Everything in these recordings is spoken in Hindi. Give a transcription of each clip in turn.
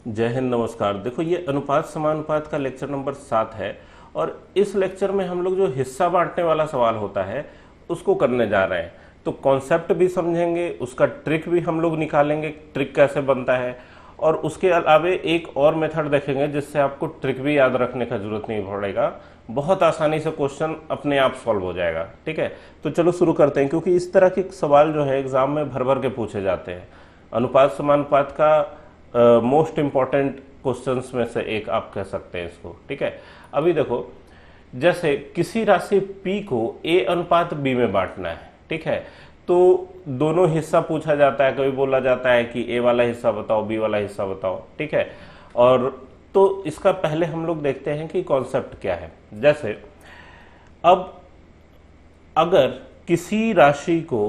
जय हिंद, नमस्कार। देखो, ये अनुपात समानुपात का लेक्चर नंबर 7 है और इस लेक्चर में हम लोग जो हिस्सा बांटने वाला सवाल होता है उसको करने जा रहे हैं। तो कॉन्सेप्ट भी समझेंगे, उसका ट्रिक भी हम लोग निकालेंगे, ट्रिक कैसे बनता है, और उसके अलावे एक और मेथड देखेंगे जिससे आपको ट्रिक भी याद रखने का जरूरत नहीं पड़ेगा। बहुत आसानी से क्वेश्चन अपने आप सॉल्व हो जाएगा। ठीक है, तो चलो शुरू करते हैं, क्योंकि इस तरह के सवाल जो है एग्जाम में भर भर के पूछे जाते हैं। अनुपात समानुपात का मोस्ट इंपॉर्टेंट क्वेश्चंस में से एक आप कह सकते हैं इसको। ठीक है, अभी देखो, जैसे किसी राशि P को A अनुपात B में बांटना है। ठीक है, तो दोनों हिस्सा पूछा जाता है, कभी बोला जाता है कि A वाला हिस्सा बताओ, B वाला हिस्सा बताओ। ठीक है, और तो इसका पहले हम लोग देखते हैं कि कॉन्सेप्ट क्या है। जैसे अब अगर किसी राशि को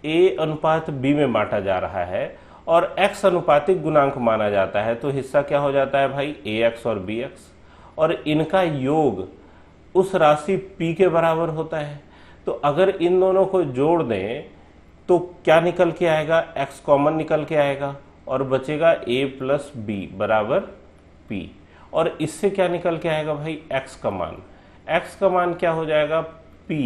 A अनुपात B में बांटा जा रहा है और x अनुपातिक गुणांक माना जाता है, तो हिस्सा क्या हो जाता है भाई, ax और bx, और इनका योग उस राशि p के बराबर होता है। तो अगर इन दोनों को जोड़ दें तो क्या निकल के आएगा, x कॉमन निकल के आएगा और बचेगा a प्लस बी बराबर p। और इससे क्या निकल के आएगा भाई, x का मान क्या हो जाएगा, p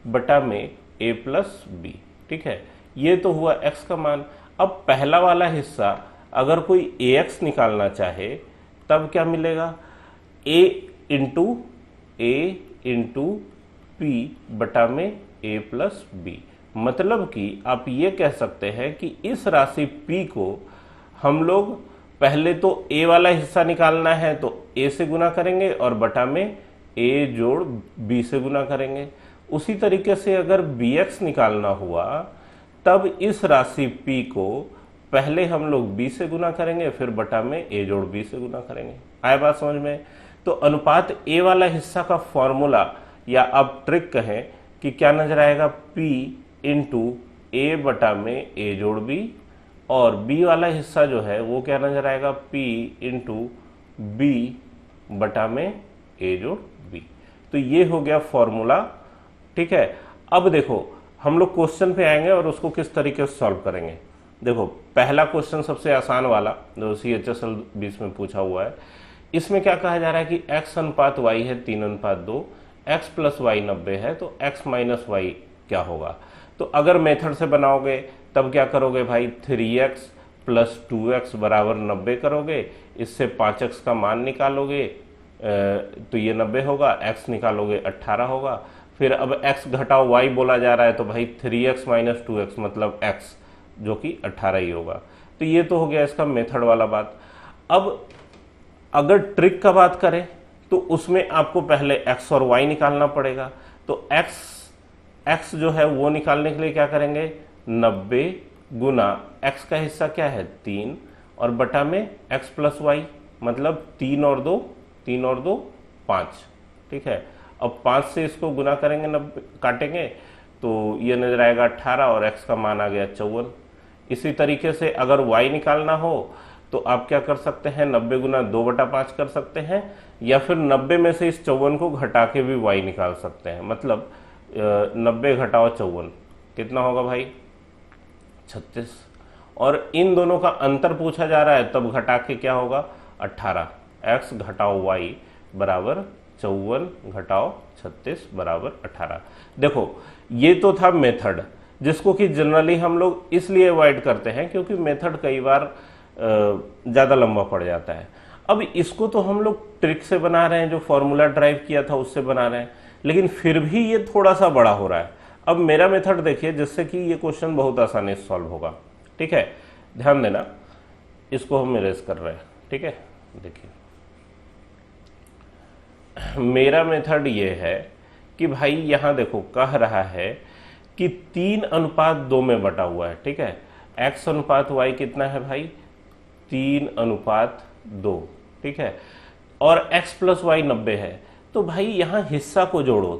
बटा में a प्लस बी। ठीक है, ये तो हुआ x का मान। अब पहला वाला हिस्सा अगर कोई ax निकालना चाहे तब क्या मिलेगा, a इंटू p बटा में a प्लस बी। मतलब कि आप ये कह सकते हैं कि इस राशि p को हम लोग पहले तो a वाला हिस्सा निकालना है तो a से गुना करेंगे और बटा में a जोड़ b से गुना करेंगे। उसी तरीके से अगर bx निकालना हुआ तब इस राशि p को पहले हम लोग b से गुना करेंगे, फिर बटा में a जोड़ b से गुना करेंगे। आए बात समझ में? तो अनुपात a वाला हिस्सा का फॉर्मूला या आप ट्रिक कहें कि क्या नजर आएगा, p इंटू a बटा में a जोड़ b, और b वाला हिस्सा जो है वो क्या नजर आएगा, p इंटू b बटा में a जोड़ b। तो ये हो गया फॉर्मूला। ठीक है, अब देखो हम लोग क्वेश्चन पे आएंगे और उसको किस तरीके से सॉल्व करेंगे। देखो, पहला क्वेश्चन सबसे आसान वाला जो CHSL 20 में पूछा हुआ है, इसमें क्या कहा जा रहा है कि x अनुपात y है 3 अनुपात 2, x प्लस वाई 90 है, तो x माइनस वाई क्या होगा। तो अगर मेथड से बनाओगे तब क्या करोगे भाई, 3x प्लस 2x बराबर 90 करोगे, इससे 5x का मान निकालोगे तो ये 90 होगा, x निकालोगे 18 होगा। फिर अब x घटाओ y बोला जा रहा है तो भाई 3x माइनस 2x मतलब x जो कि 18 ही होगा। तो ये तो हो गया इसका मेथड वाला बात। अब अगर ट्रिक का बात करें तो उसमें आपको पहले x और y निकालना पड़ेगा। तो x जो है वो निकालने के लिए क्या करेंगे, 90 गुना x का हिस्सा क्या है 3 और बटा में x प्लस वाई, मतलब 3 और 2 5। ठीक है, अब 5 से इसको गुना करेंगे, 90 काटेंगे तो ये नजर आएगा 18 और x का मान आ गया 54। इसी तरीके से अगर y निकालना हो तो आप क्या कर सकते हैं, 90 गुना 2 बटा 5 कर सकते हैं, या फिर 90 में से इस 54 को घटा के भी y निकाल सकते हैं। मतलब 90 घटाओ 54 कितना होगा भाई, 36। और इन दोनों का अंतर पूछा जा रहा है तब घटा के क्या होगा, 18। x घटाओ y बराबर 54 घटाओ 36 बराबर 18। देखो, ये तो था मेथड जिसको कि जनरली हम लोग इसलिए अवॉइड करते हैं क्योंकि मेथड कई बार ज़्यादा लंबा पड़ जाता है। अब इसको तो हम लोग ट्रिक से बना रहे हैं, जो फॉर्मूला ड्राइव किया था उससे बना रहे हैं, लेकिन फिर भी ये थोड़ा सा बड़ा हो रहा है। अब मेरा मेथड देखिए जिससे कि ये क्वेश्चन बहुत आसानी से सॉल्व होगा। ठीक है, ध्यान देना, इसको हम इरेज कर रहे हैं। ठीक है, देखिए मेरा मेथड ये है कि भाई यहां देखो कह रहा है कि 3 अनुपात 2 में बटा हुआ है। ठीक है, x अनुपात y कितना है भाई, 3 अनुपात 2। ठीक है, और x प्लस वाई 90 है। तो भाई यहां हिस्सा को जोड़ो,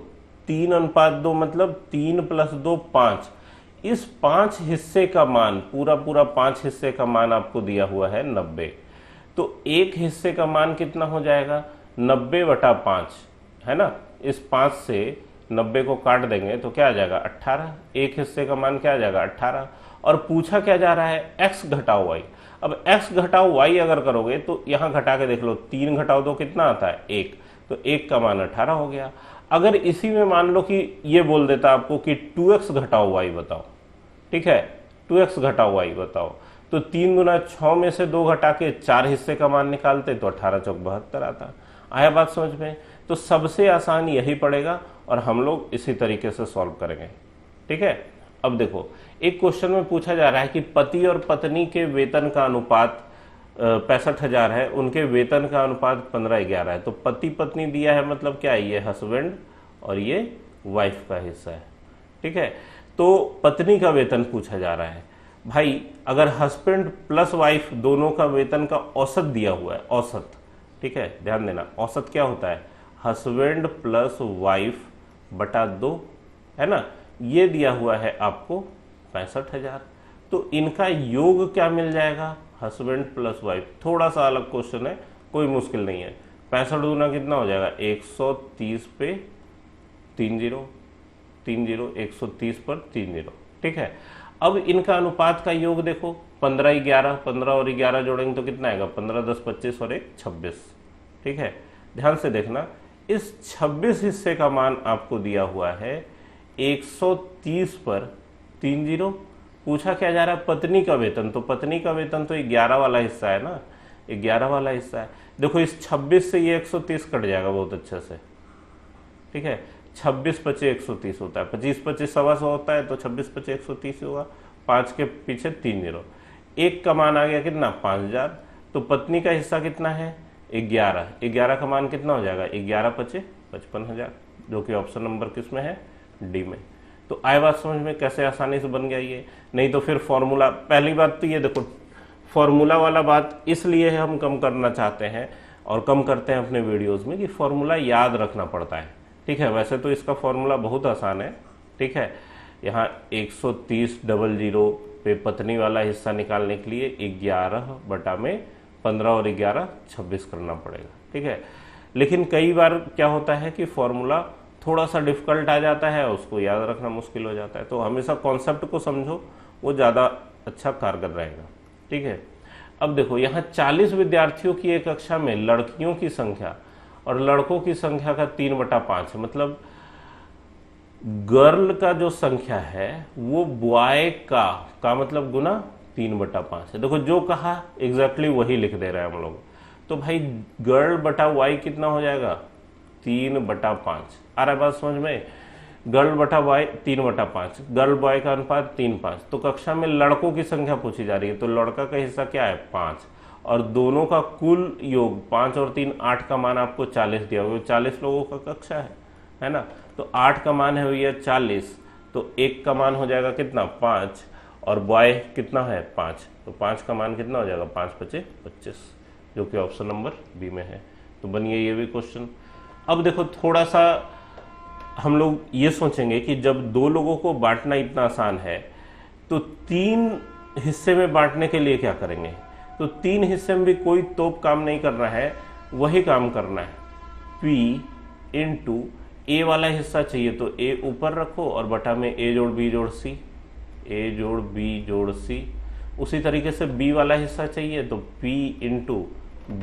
3 अनुपात 2 मतलब 3 प्लस 2 5। इस 5 हिस्से का मान, पूरा 5 हिस्से का मान आपको दिया हुआ है 90। तो एक हिस्से का मान कितना हो जाएगा, 90 बटा 5 है ना। इस 5 से 90 को काट देंगे तो क्या आ जाएगा, 18। एक हिस्से का मान क्या आ जाएगा, 18। और पूछा क्या जा रहा है, x घटाओ y। अब x घटाओ y अगर करोगे तो यहां घटा के देख लो, 3 घटाओ तो कितना आता है 1, तो 1 का मान 18 हो गया। अगर इसी में मान लो कि ये बोल देता आपको कि 2x घटाओ y बताओ, ठीक है, 2x घटाओ y बताओ, तो 3 गुना 6 में से 2 घटा के 4 हिस्से का मान निकालते तो 18 चौक 72 आता। आया बात समझ में? तो सबसे आसान यही पड़ेगा और हम लोग इसी तरीके से सॉल्व करेंगे, ठीक है। अब देखो, एक क्वेश्चन में पूछा जा रहा है कि पति और पत्नी के वेतन का अनुपात 65,000 है, उनके वेतन का अनुपात 15:11 है। तो पति पत्नी दिया है, मतलब क्या है, ये हस्बैंड और ये वाइफ का हिस्सा है, ठीक है। तो पत्नी का वेतन पूछा जा रहा है। भाई अगर हस्बैंड प्लस वाइफ दोनों का वेतन का औसत दिया हुआ है, औसत, ठीक है, ध्यान देना, औसत क्या होता है, हस्बैंड प्लस वाइफ बटा 2, है ना, ये दिया हुआ है आपको 65,000। तो इनका योग क्या मिल जाएगा, हस्बैंड प्लस वाइफ। थोड़ा सा अलग क्वेश्चन है, कोई मुश्किल नहीं है। 65 दूना कितना हो जाएगा, 130 पे 30, 130 पर 30, ठीक है। अब इनका अनुपात का योग देखो, 15:11, 15 और 11 जोड़ेंगे तो कितना आएगा, 15, 10, 25 और 1, 26, ठीक है। ध्यान से देखना, इस 26 हिस्से का मान आपको दिया हुआ है 130 पर 30। पूछा क्या जा रहा है, पत्नी का वेतन, तो पत्नी का वेतन तो 11 वाला हिस्सा है ना, 11 वाला हिस्सा है। देखो इस 26 से ये 130 कट जाएगा बहुत अच्छे से, ठीक है। 26 × 5 = 130 होता है, 25 × 25 = 125 होता है, तो 26 × 5 = 130 होगा, 5 के पीछे 3 0। 1 का मान आ गया कितना, 5,000। तो पत्नी का हिस्सा कितना है, 11, 11 का मान कितना हो जाएगा, 11 × 5 = 55,000, जो कि ऑप्शन नंबर किस में है, डी में। तो आए बात समझ में, कैसे आसानी से बन गया ये। नहीं तो फिर फॉर्मूला, पहली बात तो ये देखो, फॉर्मूला वाला बात इसलिए हम कम करना चाहते हैं और कम करते हैं अपने वीडियोस में कि फॉर्मूला याद रखना पड़ता है, ठीक है। वैसे तो इसका फॉर्मूला बहुत आसान है, ठीक है। यहाँ 130 पे पत्नी वाला हिस्सा निकालने के लिए 11 बटा में 15 और 11 26 करना पड़ेगा, ठीक है। लेकिन कई बार क्या होता है कि फॉर्मूला थोड़ा सा डिफिकल्ट आ जाता है, उसको याद रखना मुश्किल हो जाता है। तो हमेशा कॉन्सेप्ट को समझो, वो ज़्यादा अच्छा कारगर रहेगा, ठीक है। अब देखो, यहाँ 40 विद्यार्थियों की एक कक्षा में लड़कियों की संख्या और लड़कों की संख्या का 3/5 है, मतलब गर्ल का जो संख्या है वो बॉय का मतलब गुना 3/5 है। देखो जो कहा एग्जैक्टली वही लिख दे रहे हैं हम लोग। तो भाई गर्ल बटा वाई कितना हो जाएगा, 3/5। आ रहा है बात समझ में, गर्ल बटा वाई 3/5, गर्ल बॉय का अनुपात 3:5। तो कक्षा में लड़कों की संख्या पूछी जा रही है, तो लड़का का हिस्सा क्या है, 5, और दोनों का कुल योग 5 और 3 8 का मान आपको 40 दिया हुआ, 40 लोगों का कक्षा है ना। तो 8 का मान है भैया 40, तो 1 का मान हो जाएगा कितना, 5, और बॉय कितना है 5, तो 5 का मान कितना हो जाएगा, 5 × 5 = 25, जो कि ऑप्शन नंबर बी में है। तो बनिए ये भी क्वेश्चन। अब देखो थोड़ा सा हम लोग ये सोचेंगे कि जब 2 लोगों को बांटना इतना आसान है, तो 3 हिस्से में बांटने के लिए क्या करेंगे। तो 3 हिस्से में भी कोई तोप काम नहीं करना है, वही काम करना है, P × A वाला हिस्सा चाहिए तो A ऊपर रखो और बटा में A जोड़ B जोड़ C, A जोड़ B जोड़ C। उसी तरीके से B वाला हिस्सा चाहिए तो P ×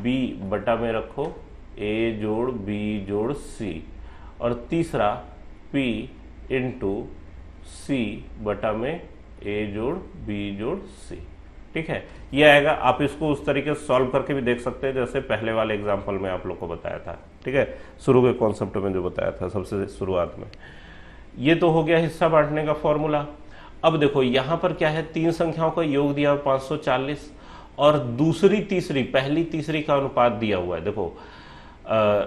B बटा में रखो A जोड़ B जोड़ C, और तीसरा P × C बटा में A जोड़ B जोड़ C, ठीक है। ये आएगा। आप इसको उस तरीके से सॉल्व करके भी देख सकते हैं जैसे पहले वाले एग्जाम्पल में आप लोग को बताया था, ठीक है, शुरू के कॉन्सेप्ट में जो बताया था सबसे शुरुआत में। ये तो हो गया हिस्सा बांटने का फॉर्मूला। अब देखो यहाँ पर क्या है, 3 संख्याओं का योग दिया हुआ 540 और दूसरी तीसरी पहली तीसरी का अनुपात दिया हुआ है। देखो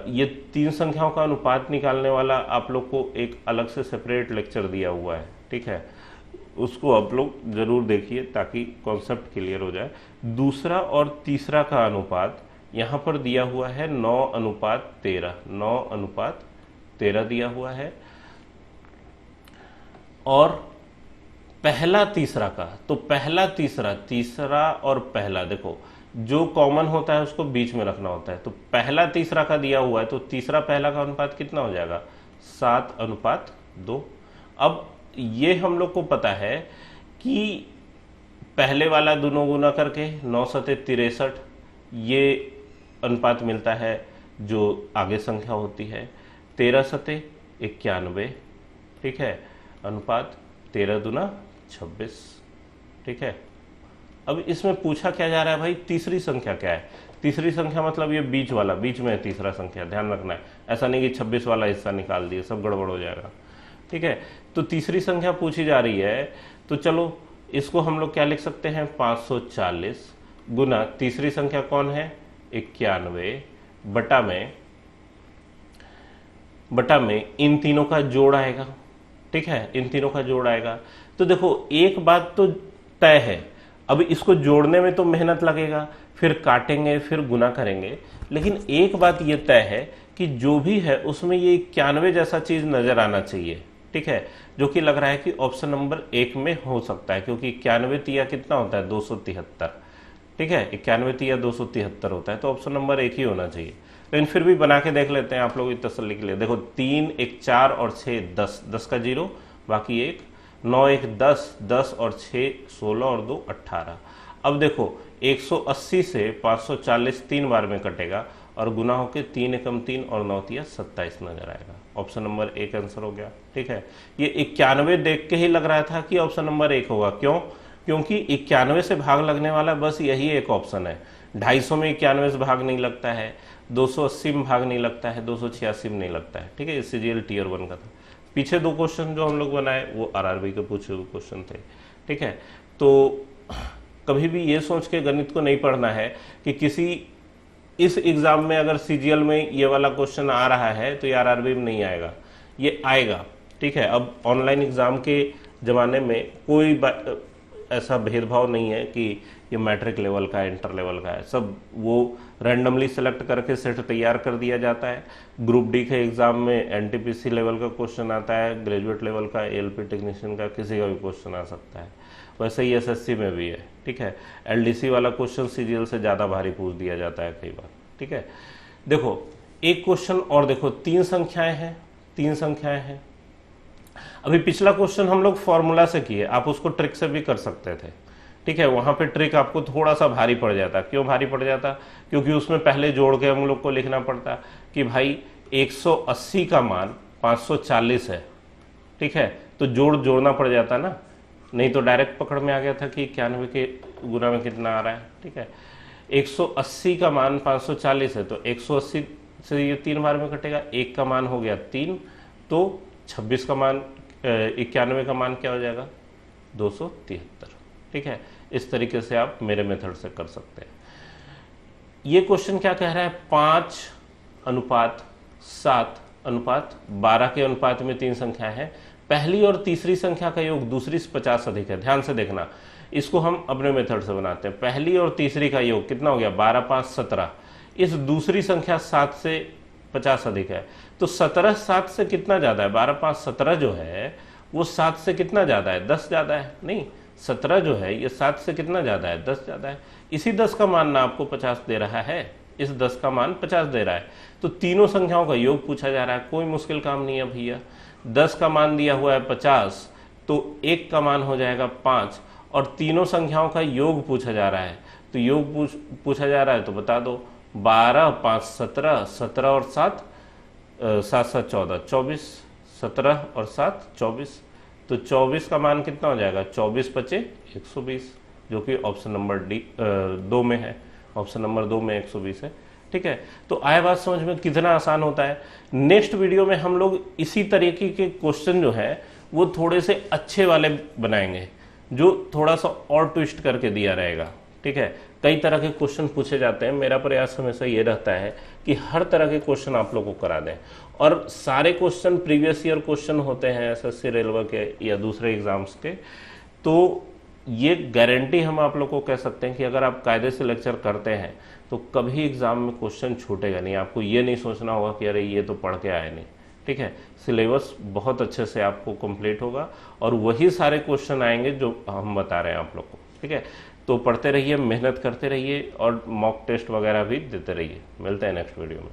ये 3 संख्याओं का अनुपात निकालने वाला आप लोग को एक अलग से सेपरेट लेक्चर दिया हुआ है, ठीक है, उसको आप लोग जरूर देखिए ताकि कॉन्सेप्ट क्लियर हो जाए। दूसरा और तीसरा का अनुपात यहाँ पर दिया हुआ है 9:13, 9:13 दिया हुआ है। और पहला तीसरा का, तो पहला तीसरा, तीसरा और पहला, देखो जो कॉमन होता है उसको बीच में रखना होता है। तो पहला तीसरा का दिया हुआ है तो तीसरा पहला का अनुपात कितना हो जाएगा, 7:2। अब ये हम लोग को पता है कि पहले वाला दोनों गुना करके 9 सते 63 ये अनुपात मिलता है जो आगे संख्या होती है। 13 सते 91, ठीक है, अनुपात 13 दूना 26, ठीक है। अब इसमें पूछा क्या जा रहा है भाई, तीसरी संख्या क्या है। तीसरी संख्या मतलब ये बीच वाला, बीच में है तीसरा संख्या, ध्यान रखना है, ऐसा नहीं कि 26 वाला हिस्सा निकाल दिए, सब गड़बड़ हो जाएगा, ठीक है। तो तीसरी संख्या पूछी जा रही है, तो चलो इसको हम लोग क्या लिख सकते हैं, 540 गुना तीसरी संख्या कौन है 91 बटा में इन तीनों का जोड़ आएगा, ठीक है, इन तीनों का जोड़ आएगा। तो देखो एक बात तो तय है, अब इसको जोड़ने में तो मेहनत लगेगा, फिर काटेंगे, फिर गुना करेंगे, लेकिन एक बात ये तय है कि जो भी है उसमें ये 91 जैसा चीज नजर आना चाहिए, ठीक है, जो कि लग रहा है कि ऑप्शन नंबर 1 में हो सकता है, क्योंकि 91 तिया कितना होता है 273, ठीक है, 91 तिया 273 होता है, तो ऑप्शन नंबर 1 ही होना चाहिए। लेकिन फिर भी बना के देख लेते हैं आप लोग तसल्ली के लिए। देखो 3 1 4 और 6 10, 10 का 0 बाकी 1, 9 1 10, 10 और 6 16 और 2 18। अब देखो 180 से 540 3 बार में कटेगा और गुना होकर 3 एकम 3 और 9 तिया 27 नजर आएगा। ऑप्शन नंबर 1 आंसर हो गया, ठीक है। ये 91 देख के ही लग रहा था कि ऑप्शन नंबर 1 होगा, क्यों, क्योंकि 91 से भाग लगने वाला बस यही एक ऑप्शन है। 250 में 91 से भाग नहीं लगता है, 280 में भाग नहीं लगता है, 286 में नहीं लगता है, ठीक है। इससे CGL Tier 1 का था। पीछे 2 क्वेश्चन जो हम लोग बनाए वो RRB के पूछे हुए क्वेश्चन थे, ठीक है। तो कभी भी ये सोच के गणित को नहीं पढ़ना है कि किसी इस एग्जाम में अगर CGL में ये वाला क्वेश्चन आ रहा है तो ये RRB में नहीं आएगा, ये आएगा, ठीक है। अब ऑनलाइन एग्जाम के जमाने में कोई ऐसा भेदभाव नहीं है कि ये मैट्रिक लेवल का है, इंटर लेवल का है, सब वो रैंडमली सेलेक्ट करके सेट तैयार कर दिया जाता है। ग्रुप डी के एग्जाम में NTPC लेवल का क्वेश्चन आता है, ग्रेजुएट लेवल का, ALP टेक्नीशियन का, किसी का भी क्वेश्चन आ सकता है। वैसे ही SSC में भी है, ठीक है। LDC वाला क्वेश्चन CGL से ज़्यादा भारी पूछ दिया जाता है कई बार, ठीक है। देखो एक क्वेश्चन और देखो, 3 संख्याएं हैं, 3 संख्याएं हैं। अभी पिछला क्वेश्चन हम लोग फॉर्मूला से किए, आप उसको ट्रिक से भी कर सकते थे, ठीक है। वहां पे ट्रिक आपको थोड़ा सा भारी पड़ जाता, क्यों भारी पड़ जाता, क्योंकि उसमें पहले जोड़ के हम लोग को लिखना पड़ता कि भाई 180 का मान 540 है, ठीक है, तो जोड़ना पड़ जाता ना, नहीं तो डायरेक्ट पकड़ में आ गया था कि 91 के गुना में कितना आ रहा है, ठीक है। 180 का मान 540 है, तो 180 से ये 3 बार में कटेगा, 1 का मान हो गया 3, तो 26 का मान 91 का मान क्या हो जाएगा 273, ठीक है। इस तरीके से आप मेरे मेथड से कर सकते हैं। ये क्वेश्चन क्या कह रहा है, 5:7:12 के अनुपात में 3 संख्या है, पहली और तीसरी संख्या का योग दूसरी से 50 अधिक है। ध्यान से देखना, इसको हम अपने मेथड से बनाते हैं। पहली और तीसरी का योग कितना हो गया 12 5 17, इस दूसरी संख्या 7 से 50 अधिक है, तो 17 7 से कितना ज्यादा है, 12 5 17 जो है वो 7 से कितना ज्यादा है, 10 ज्यादा है, नहीं 17 जो है ये 7 से कितना ज्यादा है, 10 ज्यादा है। इसी 10 का मान ना आपको 50 दे रहा है, इस 10 का मान 50 दे रहा है, तो तीनों संख्याओं का योग पूछा जा रहा है। कोई मुश्किल काम नहीं है भैया, 10 का मान दिया हुआ है 50, तो 1 का मान हो जाएगा 5, और तीनों संख्याओं का योग पूछा जा रहा है, तो योग पूछा जा रहा है, तो बता दो 12 5 17, 17 और 7 7 7 14, 24, 17 और 7 24, तो 24 का मान कितना हो जाएगा 24 × 5 120, जो कि ऑप्शन नंबर 2 में है, ऑप्शन नंबर 2 में 120 है, ठीक है। तो आए बात समझ में, कितना आसान होता है। नेक्स्ट वीडियो में हम लोग इसी तरीके के क्वेश्चन जो है वो थोड़े से अच्छे वाले बनाएंगे, जो थोड़ा सा और ट्विस्ट करके दिया रहेगा, ठीक है। कई तरह के क्वेश्चन पूछे जाते हैं, मेरा प्रयास हमेशा ये रहता है कि हर तरह के क्वेश्चन आप लोगों को करा दें, और सारे क्वेश्चन प्रीवियस ईयर क्वेश्चन होते हैं SSC रेलवे के या दूसरे एग्जाम्स के, तो ये गारंटी हम आप लोग को कह सकते हैं कि अगर आप कायदे से लेक्चर करते हैं तो कभी एग्जाम में क्वेश्चन छूटेगा नहीं। आपको ये नहीं सोचना होगा कि अरे ये तो पढ़ के आए नहीं, ठीक है। सिलेबस बहुत अच्छे से आपको कंप्लीट होगा और वही सारे क्वेश्चन आएंगे जो हम बता रहे हैं आप लोग को, ठीक है। तो पढ़ते रहिए, मेहनत करते रहिए और मॉक टेस्ट वगैरह भी देते रहिए। मिलते हैं नेक्स्ट वीडियो में।